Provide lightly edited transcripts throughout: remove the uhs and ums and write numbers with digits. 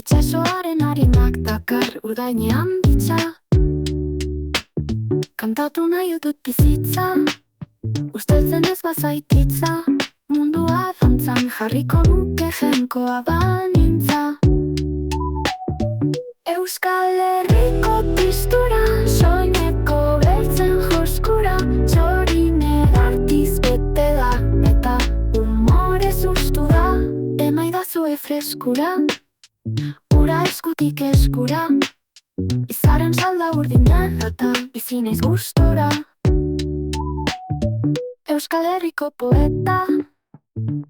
Itsasoaren harinak dakar urdainean bitza. Kantatu nahi dut bizitza, usteltzen ez bazaititza. Mundua dantzan jarriko nuke jenkoa banintza. Euskal Herriko tristura, soineko beltzen joskura. Txorin edartiz bete da, eta humorez ustu da. Emaidazue freskura, ura eskutik eskura. Izaren salda urdina eta bizinez gustora. Euskal Herriko poeta,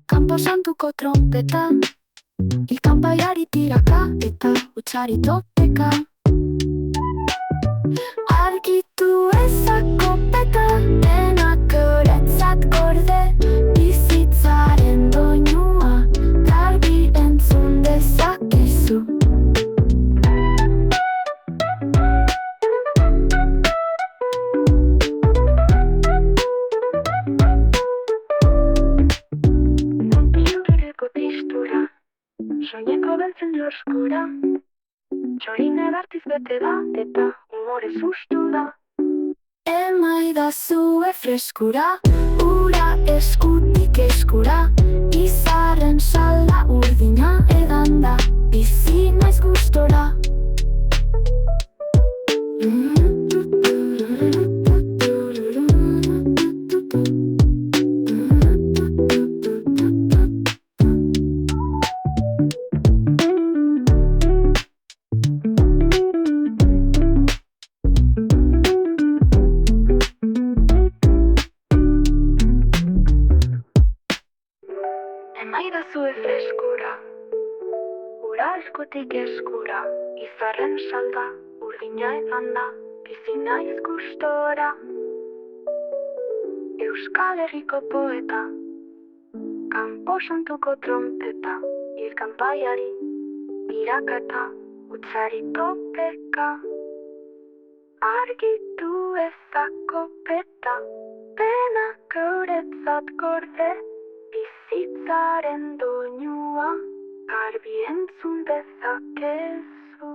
kanpo santuko trompeta. Ilkanpaiari tiraka eta hutsari topeka. Argitu ezak kopeta, denak euretzat gorde. Bizitzaren doinua, garbi entzun dezakezu. Bizurreko tristura, soineko beltzen joskura. Txorin edartiz bete da, eta humorez ustu da. Emaidazue freskura, ura eskutik eskura. Izarren salda urdina edan da, bizi naiz gustora. Emaidazue freskura, ura eskutik eskura. Izarren salda urdina edan da, bizi naiz gustora. Euskal Herriko poeta, kanpo santuko trompeta. Ilkanpaiari irakata, hutsari topeka. Argitu ezak kopeta, denak euretzat gorde. Bizitzaren doinua, garbi entzun dezakezu.